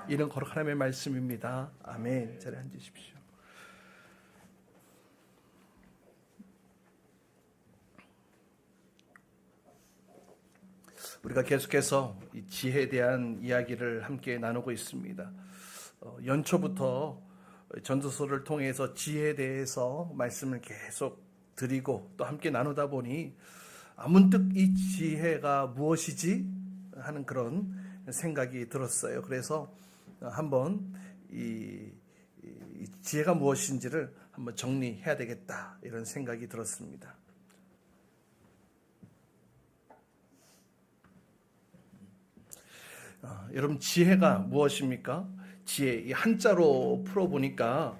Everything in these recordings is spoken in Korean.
이는 거룩 하나님의 말씀입니다. 아멘. 자리에 앉으십시오. 우리가 계속해서 이 지혜에 대한 이야기를 함께 나누고 있습니다. 연초부터 전도서를 통해서 지혜에 대해서 말씀을 계속 드리고 또 함께 나누다 보니 문득 이 지혜가 무엇이지 하는 그런 생각이 들었어요. 그래서 한번 이 지혜가 무엇인지를 한번 정리해야 되겠다 이런 생각이 들었습니다. 여러분, 지혜가 무엇입니까? 지혜, 이 한자로 풀어보니까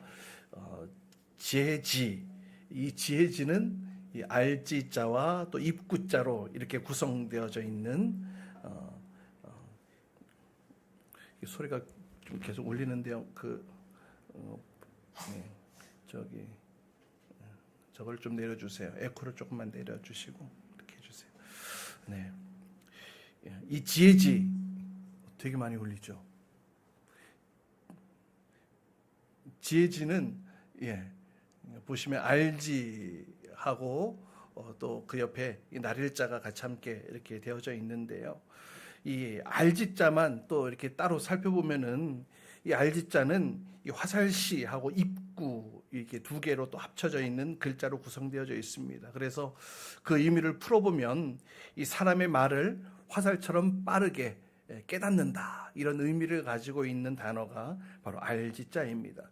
지혜지, 이 지혜지는 이 알지자와 또 입구자로 이렇게 구성되어져 있는 소리가 좀 계속 울리는데요. 저걸 좀 내려주세요. 에코를 조금만 내려주시고 이렇게 해주세요. 네, 이 지혜지 되게 많이 울리죠. 지혜지는 보시면 알지하고 또 그 옆에 이 날일자가 같이 함께 이렇게 되어져 있는데요. 이 알지자만 또 이렇게 따로 살펴보면은 이 알지자는 이 화살시하고 입구 이렇게 두 개로 또 합쳐져 있는 글자로 구성되어져 있습니다. 그래서 그 의미를 풀어보면 이 사람의 말을 화살처럼 빠르게 깨닫는다 이런 의미를 가지고 있는 단어가 바로 알지자입니다.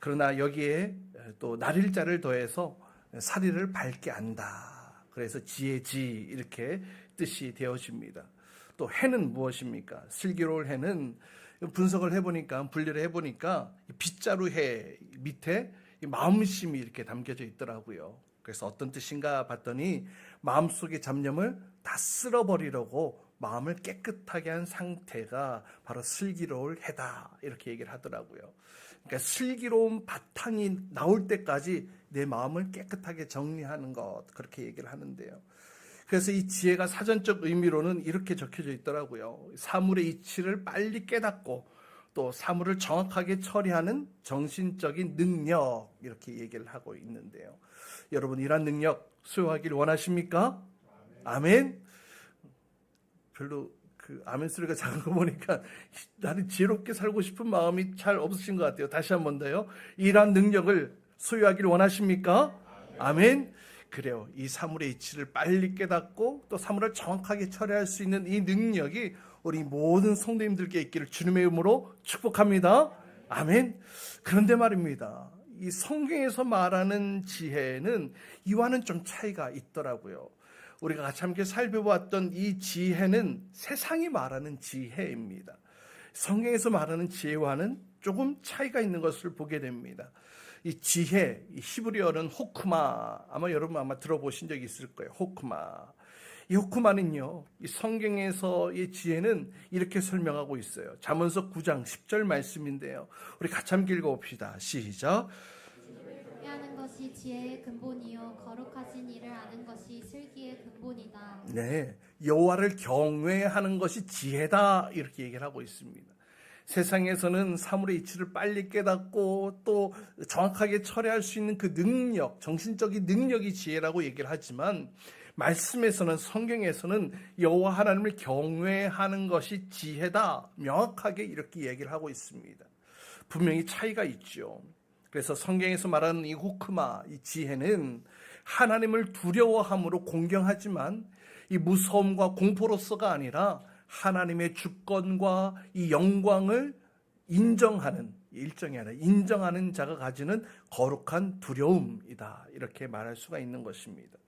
그러나 여기에 또 날일자를 더해서 사리를 밝게 안다. 그래서 지혜지 이렇게 뜻이 되어집니다. 또 해는 무엇입니까? 슬기로울 해는 분석을 해보니까 분리를 해보니까 빗자루 해 밑에 마음심이 이렇게 담겨져 있더라고요. 그래서 어떤 뜻인가 봤더니 마음속의 잡념을 다 쓸어버리려고 마음을 깨끗하게 한 상태가 바로 슬기로울 해다 이렇게 얘기를 하더라고요. 그러니까 슬기로운 바탕이 나올 때까지 내 마음을 깨끗하게 정리하는 것 그렇게 얘기를 하는데요. 그래서 이 지혜가 사전적 의미로는 이렇게 적혀져 있더라고요. 사물의 이치를 빨리 깨닫고 또 사물을 정확하게 처리하는 정신적인 능력 이렇게 얘기를 하고 있는데요. 여러분, 이러한 능력 소유하길 원하십니까? 아멘. 별로 아멘 소리가 작은 거 보니까 나는 지혜롭게 살고 싶은 마음이 잘 없으신 것 같아요. 다시 한 번 더요. 이러한 능력을 소유하길 원하십니까? 아멘. 그래요. 이 사물의 이치를 빨리 깨닫고 또 사물을 정확하게 처리할 수 있는 이 능력이 우리 모든 성도님들께 있기를 주님의 이름으로 축복합니다. 아멘. 그런데 말입니다. 이 성경에서 말하는 지혜는 이와는 좀 차이가 있더라고요. 우리가 같이 함께 살펴보았던 이 지혜는 세상이 말하는 지혜입니다. 성경에서 말하는 지혜와는 조금 차이가 있는 것을 보게 됩니다. 이 지혜, 이 히브리어는 호크마, 아마 여러분 들어보신 적이 있을 거예요. 호크마. 이 호크마는요, 이 성경에서 이 지혜는 이렇게 설명하고 있어요. 잠언서 9장 10절 말씀인데요. 우리 같이 함께 읽어봅시다. 시작. 하는 것이 지혜의 근본이요 거룩하신 일을 아는 것이 슬기의 근본이다. 네, 여호와를 경외하는 것이 지혜다 이렇게 얘기를 하고 있습니다. 세상에서는 사물의 이치를 빨리 깨닫고 또 정확하게 처리할 수 있는 그 능력, 정신적인 능력이 지혜라고 얘기를 하지만 말씀에서는 성경에서는 여호와 하나님을 경외하는 것이 지혜다 명확하게 이렇게 얘기를 하고 있습니다. 분명히 차이가 있죠. 그래서 성경에서 말하는 이 호크마, 이 지혜는 하나님을 두려워함으로 공경하지만 이 무서움과 공포로서가 아니라 하나님의 주권과 이 영광을 인정하는, 일정이 아니라 인정하는 자가 가지는 거룩한 두려움이다 이렇게 말할 수가 있는 것입니다.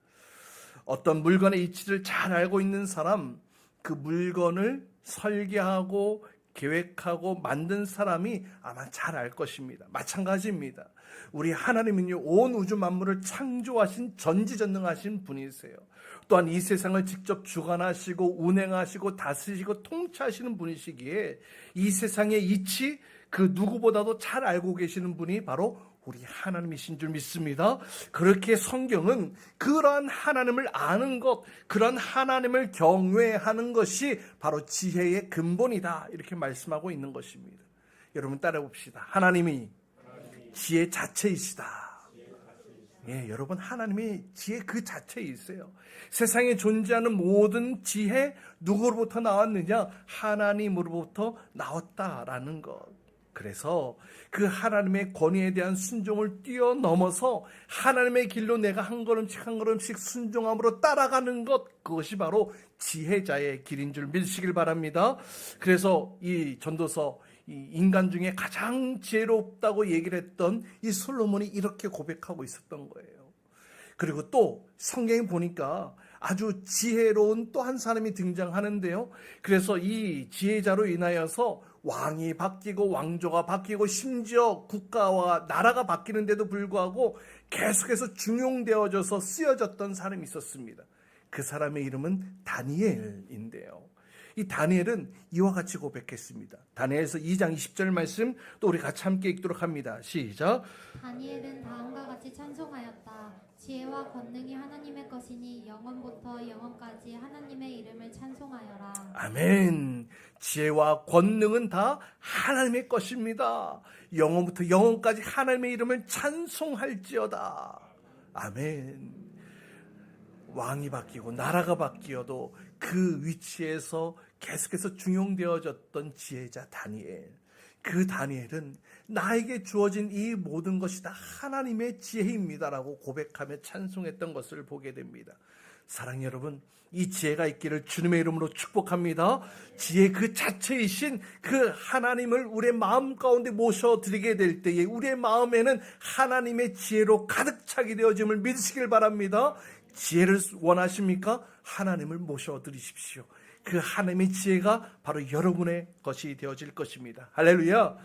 어떤 물건의 이치를 잘 알고 있는 사람, 그 물건을 설계하고 계획하고 만든 사람이 아마 잘 알 것입니다. 마찬가지입니다. 우리 하나님은요, 온 우주 만물을 창조하신 전지전능하신 분이세요. 또한 이 세상을 직접 주관하시고 운행하시고 다스리시고 통치하시는 분이시기에 이 세상의 이치 그 누구보다도 잘 알고 계시는 분이 바로 우리 하나님이신 줄 믿습니다. 그렇게 성경은 그러한 하나님을 아는 것, 그런 하나님을 경외하는 것이 바로 지혜의 근본이다, 이렇게 말씀하고 있는 것입니다. 여러분 따라 봅시다. 하나님이 지혜 자체이시다. 예, 여러분 하나님이 지혜 그 자체에 있어요. 세상에 존재하는 모든 지혜 누구로부터 나왔느냐? 하나님으로부터 나왔다라는 것. 그래서 그 하나님의 권위에 대한 순종을 뛰어넘어서 하나님의 길로 내가 한 걸음씩 한 걸음씩 순종함으로 따라가는 것, 그것이 바로 지혜자의 길인 줄 믿으시길 바랍니다. 그래서 이 전도서, 이 인간 중에 가장 지혜롭다고 얘기를 했던 이 솔로몬이 이렇게 고백하고 있었던 거예요. 그리고 또 성경에 보니까 아주 지혜로운 또 한 사람이 등장하는데요. 그래서 이 지혜자로 인하여서 왕이 바뀌고 왕조가 바뀌고 심지어 국가와 나라가 바뀌는데도 불구하고 계속해서 중용되어져서 쓰여졌던 사람이 있었습니다. 그 사람의 이름은 다니엘인데요. 이 다니엘은 이와 같이 고백했습니다. 다니엘서 2장 20절 말씀 또 우리 같이 함께 읽도록 합니다. 시작. 다니엘은 다음과 같이 찬송하였다. 지혜와 권능이 하나님의 것이니 영원부터 영원까지 하나님의 이름을 찬송하여라. 아멘. 지혜와 권능은 다 하나님의 것입니다. 영원부터 영원까지 하나님의 이름을 찬송할지어다. 아멘. 왕이 바뀌고 나라가 바뀌어도 그 위치에서 계속해서 중용되어졌던 지혜자 다니엘. 그 다니엘은 나에게 주어진 이 모든 것이 다 하나님의 지혜입니다라고 고백하며 찬송했던 것을 보게 됩니다. 사랑하는 여러분, 이 지혜가 있기를 주님의 이름으로 축복합니다. 지혜 그 자체이신 그 하나님을 우리의 마음 가운데 모셔드리게 될 때에 우리의 마음에는 하나님의 지혜로 가득 차게 되어짐을 믿으시길 바랍니다. 지혜를 원하십니까? 하나님을 모셔드리십시오. 그 하나님의 지혜가 바로 여러분의 것이 되어질 것입니다. 할렐루야.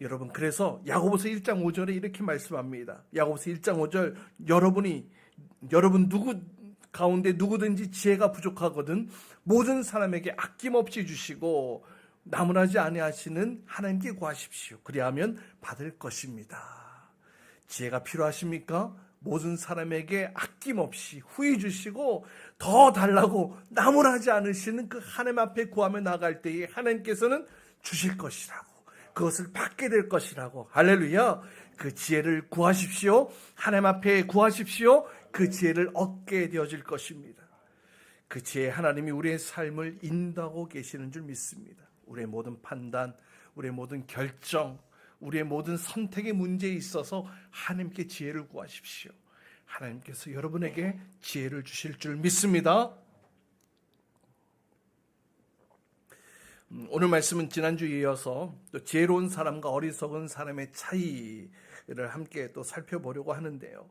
여러분, 그래서 야고보서 1장 5절에 이렇게 말씀합니다. 야고보서 1장 5절, 여러분 누구 가운데 누구든지 지혜가 부족하거든 모든 사람에게 아낌없이 주시고 나무라지 아니하시는 하나님께 구하십시오. 그리하면 받을 것입니다. 지혜가 필요하십니까? 모든 사람에게 아낌없이 후히 주시고 더 달라고 나무라지 않으시는 그 하나님 앞에 구하며 나갈 때에 하나님께서는 주실 것이라고, 그것을 받게 될 것이라고. 할렐루야. 그 지혜를 구하십시오. 하나님 앞에 구하십시오. 그 지혜를 얻게 되어질 것입니다. 그 지혜 하나님이 우리의 삶을 인도하고 계시는 줄 믿습니다. 우리의 모든 판단, 우리의 모든 결정, 우리의 모든 선택의 문제에 있어서 하나님께 지혜를 구하십시오. 하나님께서 여러분에게 지혜를 주실 줄 믿습니다. 오늘 말씀은 지난주에 이어서 또 지혜로운 사람과 어리석은 사람의 차이를 함께 또 살펴보려고 하는데요.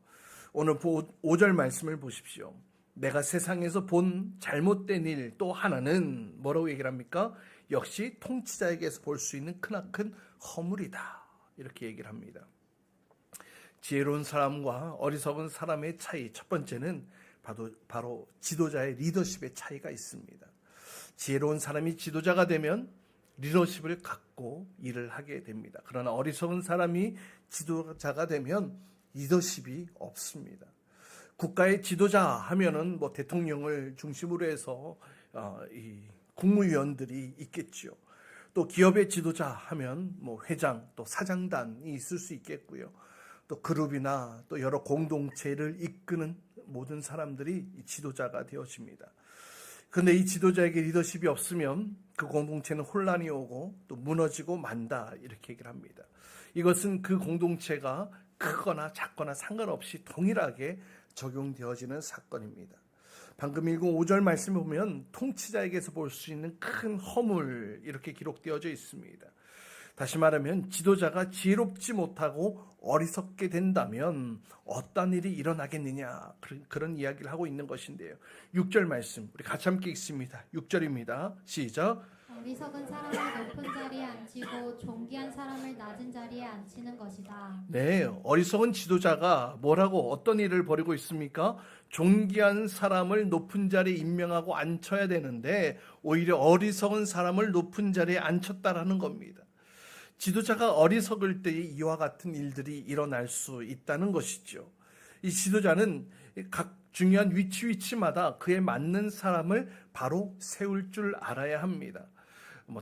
오늘 5절 말씀을 보십시오. 내가 세상에서 본 잘못된 일 또 하나는 뭐라고 얘기를 합니까? 역시 통치자에게서 볼 수 있는 크나큰 허물이다. 이렇게 얘기를 합니다. 지혜로운 사람과 어리석은 사람의 차이, 첫 번째는 바로 지도자의 리더십의 차이가 있습니다. 지혜로운 사람이 지도자가 되면 리더십을 갖고 일을 하게 됩니다. 그러나 어리석은 사람이 지도자가 되면 리더십이 없습니다. 국가의 지도자 하면은 뭐 대통령을 중심으로 해서 이 국무위원들이 있겠죠. 또 기업의 지도자 하면 뭐 회장, 또 사장단이 있을 수 있겠고요. 또 그룹이나 또 여러 공동체를 이끄는 모든 사람들이 지도자가 되어집니다. 그런데 이 지도자에게 리더십이 없으면 그 공동체는 혼란이 오고 또 무너지고 만다, 이렇게 얘기를 합니다. 이것은 그 공동체가 크거나 작거나 상관없이 동일하게 적용되어지는 사건입니다. 방금 읽은 5절 말씀을 보면 통치자에게서 볼 수 있는 큰 허물, 이렇게 기록되어져 있습니다. 다시 말하면 지도자가 지혜롭지 못하고 어리석게 된다면 어떤 일이 일어나겠느냐, 그런 이야기를 하고 있는 것인데요. 6절 말씀 우리 같이 함께 읽습니다. 6절입니다. 시작. 어리석은 사람을 높은 자리에 앉히고 존귀한 사람을 낮은 자리에 앉히는 것이다. 네, 어리석은 지도자가 뭐라고 어떤 일을 벌이고 있습니까? 존귀한 사람을 높은 자리에 임명하고 앉혀야 되는데 오히려 어리석은 사람을 높은 자리에 앉혔다라는 겁니다. 지도자가 어리석을 때에 이와 같은 일들이 일어날 수 있다는 것이죠. 이 지도자는 각 중요한 위치마다 그에 맞는 사람을 바로 세울 줄 알아야 합니다.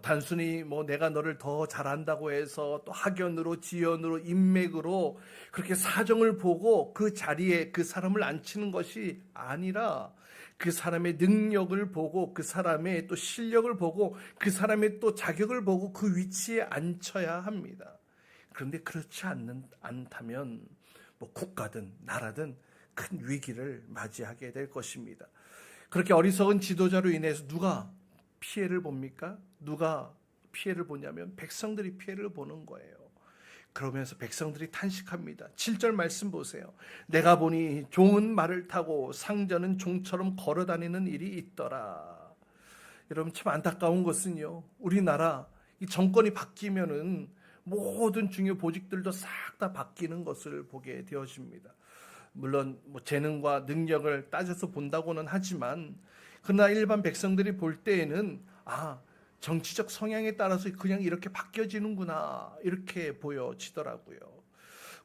단순히 내가 너를 더 잘한다고 해서 또 학연으로 지연으로 인맥으로 그렇게 사정을 보고 그 자리에 그 사람을 앉히는 것이 아니라 그 사람의 능력을 보고 그 사람의 또 실력을 보고 그 사람의 또 자격을 보고 그 위치에 앉혀야 합니다. 그런데 그렇지 않다면 국가든 나라든 큰 위기를 맞이하게 될 것입니다. 그렇게 어리석은 지도자로 인해서 누가 피해를 봅니까? 누가 피해를 보냐면 백성들이 피해를 보는 거예요. 그러면서 백성들이 탄식합니다. 7절 말씀 보세요. 내가 보니 종은 말을 타고 상전은 종처럼 걸어다니는 일이 있더라. 여러분, 참 안타까운 것은요, 우리나라 이 정권이 바뀌면은 모든 중요 보직들도 싹 다 바뀌는 것을 보게 되어집니다. 물론 재능과 능력을 따져서 본다고는 하지만 그러나 일반 백성들이 볼 때에는 정치적 성향에 따라서 그냥 이렇게 바뀌어지는구나 이렇게 보여지더라고요.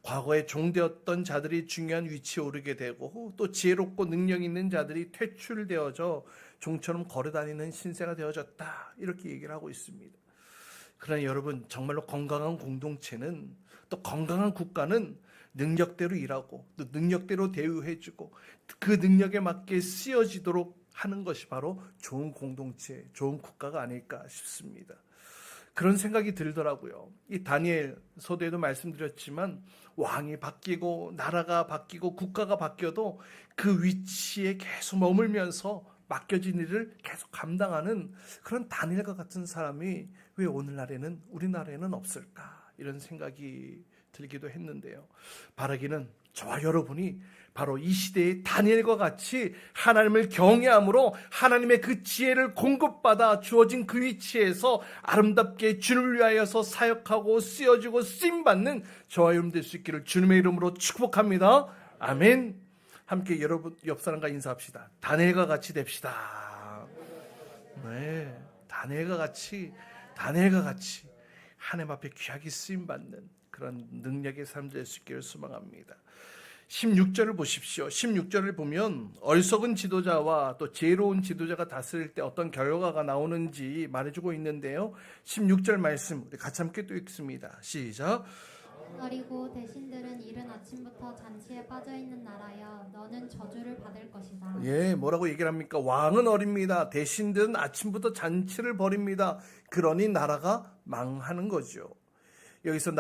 과거에 종되었던 자들이 중요한 위치에 오르게 되고 또 지혜롭고 능력 있는 자들이 퇴출되어져 종처럼 걸어다니는 신세가 되어졌다 이렇게 얘기를 하고 있습니다. 그러나 여러분, 정말로 건강한 공동체는 또 건강한 국가는 능력대로 일하고 또 능력대로 대우해주고 그 능력에 맞게 쓰여지도록 하는 것이 바로 좋은 공동체, 좋은 국가가 아닐까 싶습니다. 그런 생각이 들더라고요. 이 다니엘 서두에도 말씀드렸지만 왕이 바뀌고 나라가 바뀌고 국가가 바뀌어도 그 위치에 계속 머물면서 맡겨진 일을 계속 감당하는 그런 다니엘과 같은 사람이 왜 오늘날에는 우리나라에는 없을까 이런 생각이 들기도 했는데요. 바라기는 저와 여러분이 바로 이 시대의 다니엘과 같이 하나님을 경외함으로 하나님의 그 지혜를 공급받아 주어진 그 위치에서 아름답게 주를 위하여서 사역하고 쓰여지고 쓰임받는 저와 여러분 될 수 있기를 주님의 이름으로 축복합니다. 아멘. 함께 여러분 옆 사람과 인사합시다. 다니엘과 같이 됩시다. 네, 다니엘과 같이 하나님 앞에 귀하게 쓰임받는 그런 능력의 삶 될 수 있기를 소망합니다. 16절을 보십시오. 16절을 보면 어리석은 지도자와 또 지혜로운 지도자가 다스릴 때 어떤 결과가 나오는지 말해주고 있는데요. 16절 말씀 우리 같이 함께 또 읽습니다. 시작. 어리고 대신들은 이른 아침부터 잔치에 빠져있는 나라여 너는 저주를 받을 것이다. 예, 뭐라고 얘기를 합니까? 왕은 어립니다. 대신들은 아침부터 잔치를 벌입니다. 그러니 나라가 망하는 거죠. 여기서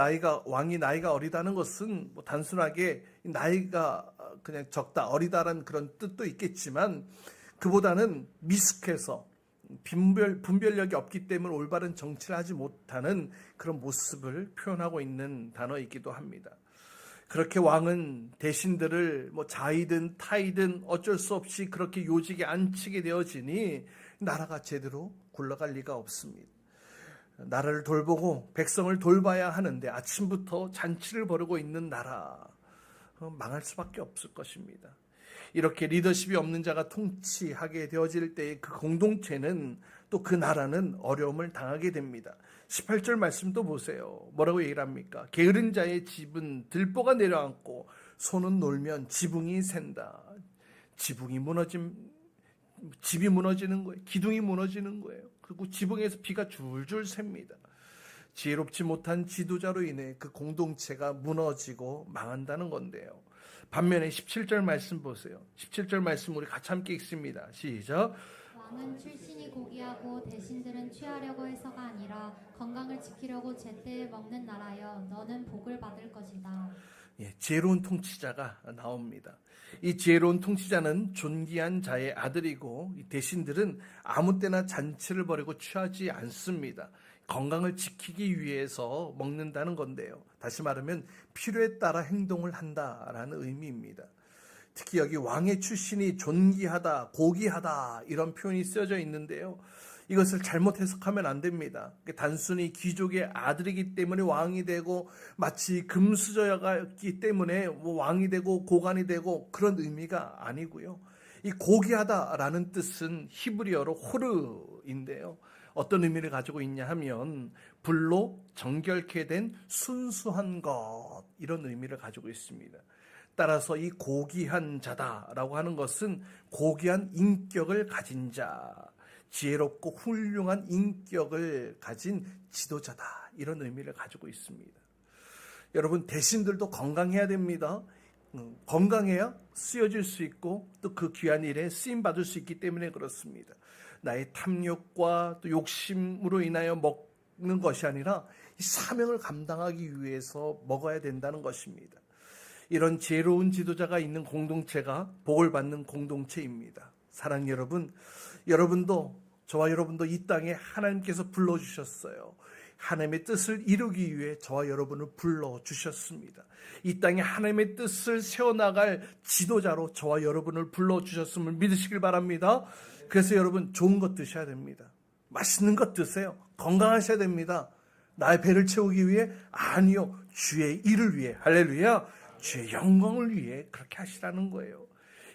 왕이 나이가 어리다는 것은 단순하게 나이가 그냥 적다, 어리다라는 그런 뜻도 있겠지만 그보다는 미숙해서 분별력이 없기 때문에 올바른 정치를 하지 못하는 그런 모습을 표현하고 있는 단어이기도 합니다. 그렇게 왕은 대신들을 자이든 타이든 어쩔 수 없이 그렇게 요직에 앉히게 되어지니 나라가 제대로 굴러갈 리가 없습니다. 나라를 돌보고 백성을 돌봐야 하는데 아침부터 잔치를 벌이고 있는 나라, 망할 수밖에 없을 것입니다. 이렇게 리더십이 없는 자가 통치하게 되어질 때의 그 공동체는 또 그 나라는 어려움을 당하게 됩니다. 18절 말씀도 보세요. 뭐라고 얘기를 합니까? 게으른 자의 집은 들보가 내려앉고 소는 놀면 지붕이 샌다. 집이 무너지는 거예요. 기둥이 무너지는 거예요. 그리고 지붕에서 비가 줄줄 셉니다. 지혜롭지 못한 지도자로 인해 그 공동체가 무너지고 망한다는 건데요. 반면에 17절 말씀 보세요. 17절 말씀 우리 같이 함께 읽습니다. 시작. 왕은 출신이 고귀하고 대신들은 취하려고 해서가 아니라 건강을 지키려고 제때에 먹는 나라여 너는 복을 받을 것이다. 예, 지혜로운 통치자가 나옵니다. 이 지혜로운 통치자는 존귀한 자의 아들이고 이 대신들은 아무 때나 잔치를 벌이고 취하지 않습니다. 건강을 지키기 위해서 먹는다는 건데요. 다시 말하면 필요에 따라 행동을 한다라는 의미입니다. 특히 여기 왕의 출신이 존귀하다, 고귀하다 이런 표현이 쓰여져 있는데요. 이것을 잘못 해석하면 안 됩니다. 단순히 귀족의 아들이기 때문에 왕이 되고 마치 금수저였기 때문에 왕이 되고 고관이 되고 그런 의미가 아니고요. 이 고귀하다라는 뜻은 히브리어로 호르인데요. 어떤 의미를 가지고 있냐 하면 불로 정결케 된 순수한 것, 이런 의미를 가지고 있습니다. 따라서 이 고귀한 자다라고 하는 것은 고귀한 인격을 가진 자, 지혜롭고 훌륭한 인격을 가진 지도자다, 이런 의미를 가지고 있습니다. 여러분, 대신들도 건강해야 됩니다. 건강해야 쓰여질 수 있고 또 그 귀한 일에 쓰임받을 수 있기 때문에 그렇습니다. 나의 탐욕과 또 욕심으로 인하여 먹는 것이 아니라 이 사명을 감당하기 위해서 먹어야 된다는 것입니다. 이런 지혜로운 지도자가 있는 공동체가 복을 받는 공동체입니다. 사랑하는 여러분, 여러분도, 저와 여러분도 이 땅에 하나님께서 불러주셨어요. 하나님의 뜻을 이루기 위해 저와 여러분을 불러주셨습니다. 이 땅에 하나님의 뜻을 세워나갈 지도자로 저와 여러분을 불러주셨음을 믿으시길 바랍니다. 그래서 여러분, 좋은 것 드셔야 됩니다. 맛있는 것 드세요. 건강하셔야 됩니다. 나의 배를 채우기 위해? 아니요, 주의 일을 위해. 할렐루야. 주의 영광을 위해 그렇게 하시라는 거예요.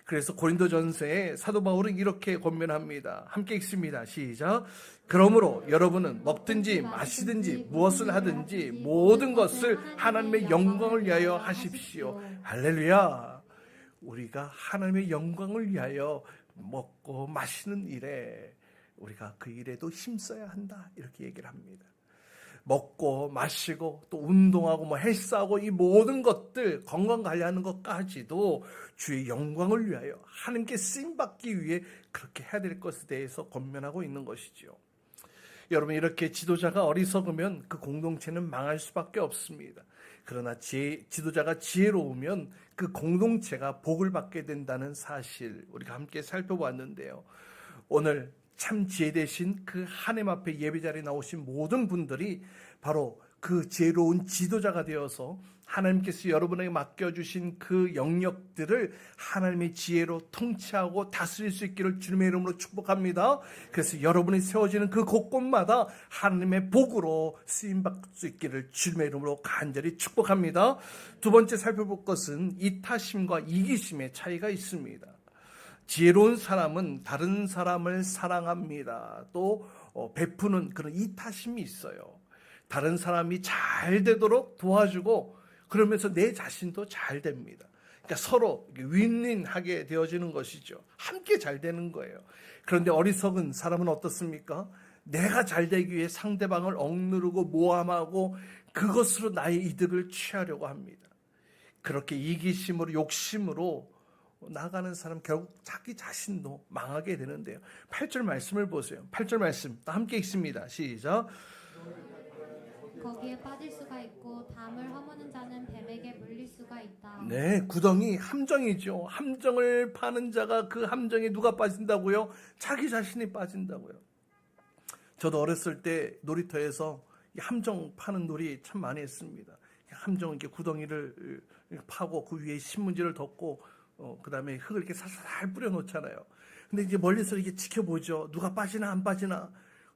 그래서 고린도전서에 사도 바울은 이렇게 권면합니다. 함께 읽습니다. 시작. 그러므로 여러분은 먹든지 마시든지 무엇을 하든지 모든 것을 하나님의 영광을 위하여 하십시오. 할렐루야. 우리가 하나님의 영광을 위하여 먹고 마시는 일에 우리가 그 일에도 힘써야 한다, 이렇게 얘기를 합니다. 먹고 마시고 또 운동하고 뭐 헬스하고 이 모든 것들, 건강 관리하는 것까지도 주의 영광을 위하여 하나님께 쓰임받기 위해 그렇게 해야 될 것에 대해서 권면하고 있는 것이죠. 여러분, 이렇게 지도자가 어리석으면 그 공동체는 망할 수밖에 없습니다. 그러나 지도자가 지혜로우면 그 공동체가 복을 받게 된다는 사실, 우리가 함께 살펴봤는데요. 오늘 참 지혜 되신 그 하나님 앞에 예배자리에 나오신 모든 분들이 바로 그 지혜로운 지도자가 되어서 하나님께서 여러분에게 맡겨주신 그 영역들을 하나님의 지혜로 통치하고 다스릴 수 있기를 주님의 이름으로 축복합니다. 그래서 여러분이 세워지는 그 곳곳마다 하나님의 복으로 쓰임받을 수 있기를 주님의 이름으로 간절히 축복합니다. 두 번째 살펴볼 것은 이타심과 이기심의 차이가 있습니다. 지혜로운 사람은 다른 사람을 사랑합니다. 또 베푸는 그런 이타심이 있어요. 다른 사람이 잘 되도록 도와주고 그러면서 내 자신도 잘 됩니다. 그러니까 서로 윈윈하게 되어지는 것이죠. 함께 잘 되는 거예요. 그런데 어리석은 사람은 어떻습니까? 내가 잘 되기 위해 상대방을 억누르고 모함하고 그것으로 나의 이득을 취하려고 합니다. 그렇게 이기심으로 욕심으로 나가는 사람, 결국 자기 자신도 망하게 되는데요. 8절 말씀을 보세요. 8절 말씀 함께 읽습니다. 시작. 거기에 빠질 수가 있고 담을 허무는 자는 뱀에게 물릴 수가 있다. 네, 구덩이 함정이죠. 함정을 파는 자가 그 함정에 누가 빠진다고요? 자기 자신이 빠진다고요. 저도 어렸을 때 놀이터에서 함정 파는 놀이 참 많이 했습니다. 함정 이렇게 구덩이를 파고 그 위에 신문지를 덮고 그 다음에 흙을 이렇게 살살 뿌려놓잖아요. 근데 이제 멀리서 이렇게 지켜보죠. 누가 빠지나 안 빠지나.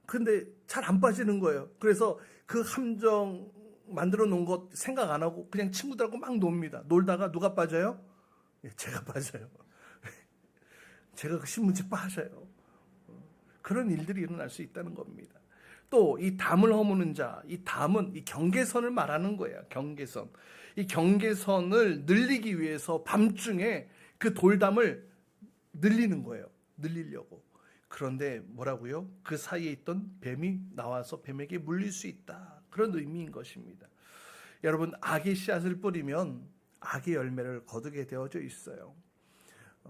근데 잘 안 빠지는 거예요. 그래서 그 함정 만들어 놓은 것 생각 안 하고 그냥 친구들하고 막 놉니다. 놀다가 누가 빠져요? 제가 빠져요. 제가 그 신문지 빠져요. 그런 일들이 일어날 수 있다는 겁니다. 또 이 담을 허무는 자, 이 담은 이 경계선을 말하는 거예요. 경계선. 이 경계선을 늘리기 위해서 밤중에 그 돌담을 늘리는 거예요. 늘리려고. 그런데 뭐라고요? 그 사이에 있던 뱀이 나와서 뱀에게 물릴 수 있다. 그런 의미인 것입니다. 여러분, 악의 씨앗을 뿌리면 악의 열매를 거두게 되어져 있어요.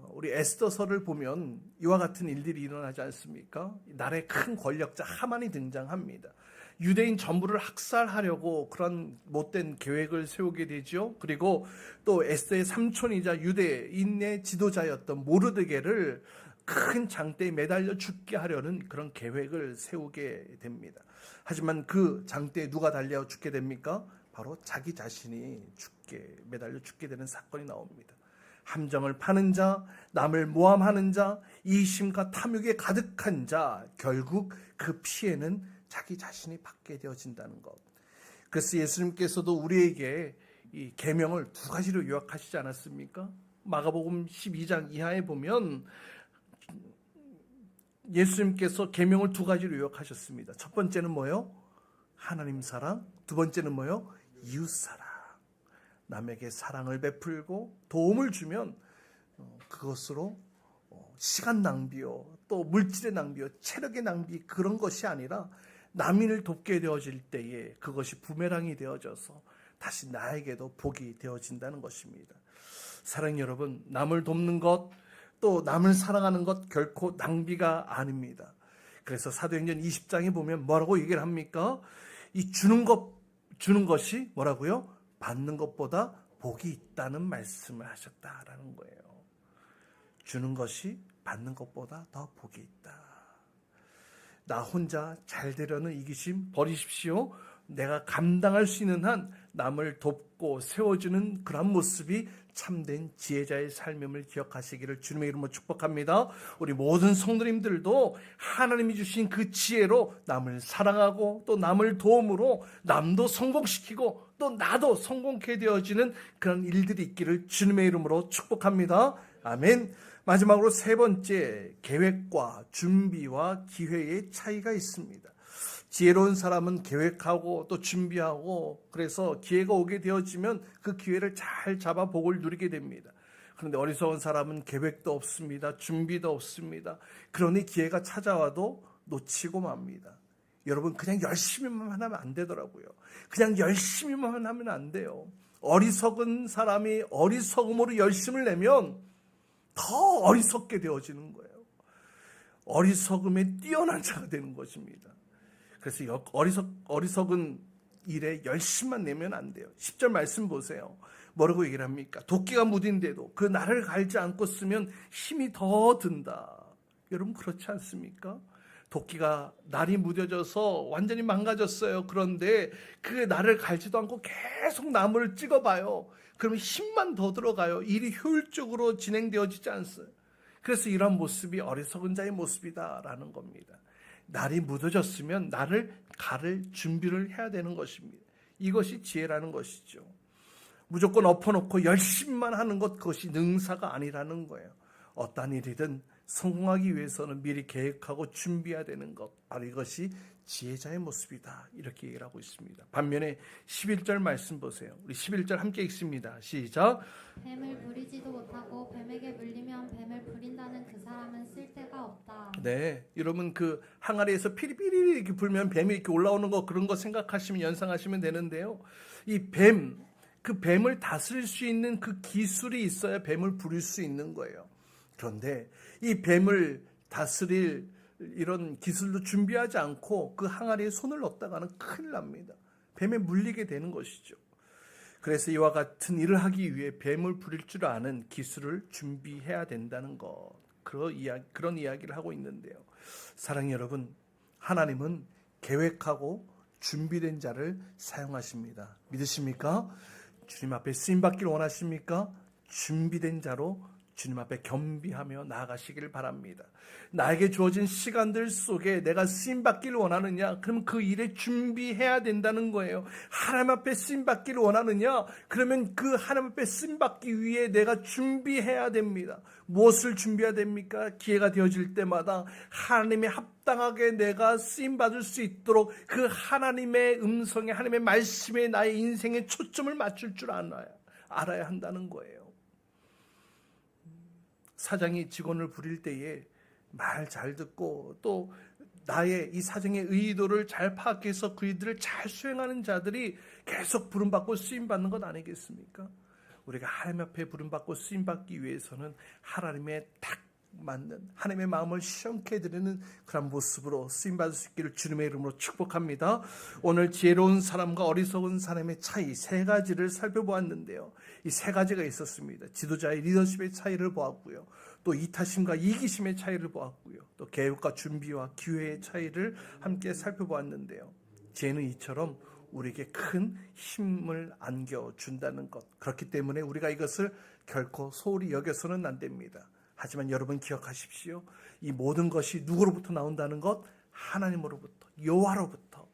우리 에스더서를 보면 이와 같은 일들이 일어나지 않습니까? 나라의 큰 권력자 하만이 등장합니다. 유대인 전부를 학살하려고 그런 못된 계획을 세우게 되죠. 그리고 또 에스더의 삼촌이자 유대인의 지도자였던 모르드게를 큰 장대에 매달려 죽게 하려는 그런 계획을 세우게 됩니다. 하지만 그 장대에 누가 달려 죽게 됩니까? 바로 자기 자신이 매달려 죽게 되는 사건이 나옵니다. 함정을 파는 자, 남을 모함하는 자, 이심과 탐욕에 가득한 자, 결국 그 피해는 자기 자신이 받게 되어진다는 것. 그래서 예수님께서도 우리에게 이 계명을 두 가지로 요약하시지 않았습니까? 마가복음 12장 이하에 보면 예수님께서 계명을 두 가지로 요약하셨습니다. 첫 번째는 뭐예요? 하나님 사랑. 두 번째는 뭐예요? 이웃 사랑. 남에게 사랑을 베풀고 도움을 주면 그것으로 시간 낭비요, 또 물질의 낭비요, 체력의 낭비, 그런 것이 아니라 남인을 돕게 되어질 때에 그것이 부메랑이 되어져서 다시 나에게도 복이 되어진다는 것입니다. 사랑 여러분, 남을 돕는 것, 또 남을 사랑하는 것 결코 낭비가 아닙니다. 그래서 사도행전 20장에 보면 뭐라고 얘기를 합니까? 이 주는 것이 뭐라고요? 받는 것보다 복이 있다는 말씀을 하셨다라는 거예요. 주는 것이 받는 것보다 더 복이 있다. 나 혼자 잘 되려는 이기심 버리십시오. 내가 감당할 수 있는 한 남을 돕고 세워주는 그런 모습이 참된 지혜자의 삶임을 기억하시기를 주님의 이름으로 축복합니다. 우리 모든 성도님들도 하나님이 주신 그 지혜로 남을 사랑하고 또 남을 도움으로 남도 성공시키고 또 나도 성공케 되어지는 그런 일들이 있기를 주님의 이름으로 축복합니다. 아멘. 마지막으로 세 번째, 계획과 준비와 기회의 차이가 있습니다. 지혜로운 사람은 계획하고 또 준비하고 그래서 기회가 오게 되어지면 그 기회를 잘 잡아 복을 누리게 됩니다. 그런데 어리석은 사람은 계획도 없습니다. 준비도 없습니다. 그러니 기회가 찾아와도 놓치고 맙니다. 여러분, 그냥 열심히만 하면 안 되더라고요. 그냥 열심히만 하면 안 돼요. 어리석은 사람이 어리석음으로 열심을 내면 더 어리석게 되어지는 거예요. 어리석음에 뛰어난 자가 되는 것입니다. 그래서 어리석은 일에 열심만 내면 안 돼요. 10절 말씀 보세요. 뭐라고 얘기를 합니까? 도끼가 무딘데도 그 날을 갈지 않고 쓰면 힘이 더 든다. 여러분, 그렇지 않습니까? 도끼가 날이 무뎌져서 완전히 망가졌어요. 그런데 그 날을 갈지도 않고 계속 나무를 찍어봐요. 그러면 힘만 더 들어가요. 일이 효율적으로 진행되어지지 않어요. 그래서 이런 모습이 어리석은 자의 모습이다라는 겁니다. 날이 묻어졌으면 날을 가를 준비를 해야 되는 것입니다. 이것이 지혜라는 것이죠. 무조건 엎어놓고 열심히만 하는 것, 그것이 능사가 아니라는 거예요. 어떠한 일이든 성공하기 위해서는 미리 계획하고 준비해야 되는 것, 바로 이것이 지혜자의 모습이다, 이렇게 얘기를 하고 있습니다. 반면에 11절 말씀 보세요. 우리 11절 함께 읽습니다. 시작. 뱀을 부리지도 못하고 뱀에게 물리면 뱀을 부린다는 그 사람은 쓸데가 없다. 네, 여러분, 그 항아리에서 피리피리 이렇게 불면 뱀이 이렇게 올라오는 거, 그런 거 생각하시면, 연상하시면 되는데요. 이 그 뱀을 다스릴 수 있는 그 기술이 있어야 뱀을 부릴 수 있는 거예요. 그런데 이 뱀을 다스릴 이런 기술도 준비하지 않고 그 항아리에 손을 넣었다가는 큰일 납니다. 뱀에 물리게 되는 것이죠. 그래서 이와 같은 일을 하기 위해 뱀을 부릴 줄 아는 기술을 준비해야 된다는 것, 그런 이야기를 하고 있는데요. 사랑하는 여러분, 하나님은 계획하고 준비된 자를 사용하십니다. 믿으십니까? 주님 앞에 쓰임받기를 원하십니까? 준비된 자로 주님 앞에 겸비하며 나아가시기를 바랍니다. 나에게 주어진 시간들 속에 내가 쓰임받기를 원하느냐? 그럼 그 일에 준비해야 된다는 거예요. 하나님 앞에 쓰임받기를 원하느냐? 그러면 그 하나님 앞에 쓰임받기 위해 내가 준비해야 됩니다. 무엇을 준비해야 됩니까? 기회가 되어질 때마다 하나님의 합당하게 내가 쓰임받을 수 있도록 그 하나님의 음성에, 하나님의 말씀에 나의 인생에 초점을 맞출 줄 알아야 한다는 거예요. 사장이 직원을 부릴 때에 말 잘 듣고 또 나의 이 사장의 의도를 잘 파악해서 그 일들을 잘 수행하는 자들이 계속 부름받고 쓰임받는 것 아니겠습니까? 우리가 하나님 앞에 부름받고 쓰임받기 위해서는 하나님의 딱 맞는 하나님의 마음을 시원케 해드리는 그런 모습으로 쓰임받을 수 있기를 주님의 이름으로 축복합니다. 오늘 지혜로운 사람과 어리석은 사람의 차이 세 가지를 살펴보았는데요. 이 세 가지가 있었습니다. 지도자의 리더십의 차이를 보았고요. 또 이타심과 이기심의 차이를 보았고요. 또 계획과 준비와 기회의 차이를 함께 살펴보았는데요. 지혜는 이처럼 우리에게 큰 힘을 안겨준다는 것. 그렇기 때문에 우리가 이것을 결코 소홀히 여겨서는 안 됩니다. 하지만 여러분 기억하십시오. 이 모든 것이 누구로부터 나온다는 것? 하나님으로부터, 여호와로부터,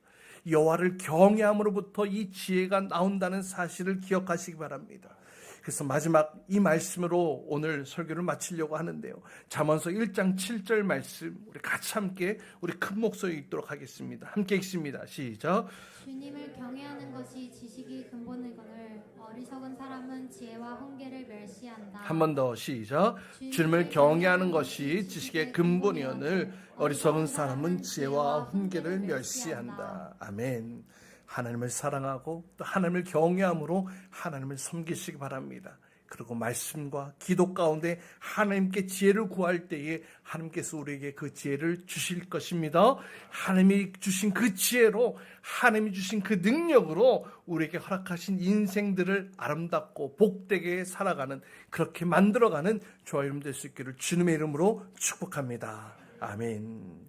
여호와를 경외함으로부터 이 지혜가 나온다는 사실을 기억하시기 바랍니다. 그래서 마지막 이 말씀으로 오늘 설교를 마치려고 하는데요. 잠언서 1장 7절 말씀 우리 같이 함께 우리 큰 목소리 읽도록 하겠습니다. 함께 읽습니다. 시작. 주님을 경외하는 것이 지식이 근본이거늘 어리석은 사람은 지혜와 훈계를 멸시한다. 한 번 더 시작. 주님을 경외하는 것이 지식의 근본이오늘 어리석은 사람은 지혜와 훈계를 멸시한다. 아멘. 하나님을 사랑하고 또 하나님을 경외함으로 하나님을 섬기시기 바랍니다. 그리고 말씀과 기도 가운데 하나님께 지혜를 구할 때에 하나님께서 우리에게 그 지혜를 주실 것입니다. 하나님이 주신 그 지혜로 하나님이 주신 그 능력으로 우리에게 허락하신 인생들을 아름답고 복되게 살아가는 그렇게 만들어가는 저와 여러분 될 수 있기를 주님의 이름으로 축복합니다. 아멘.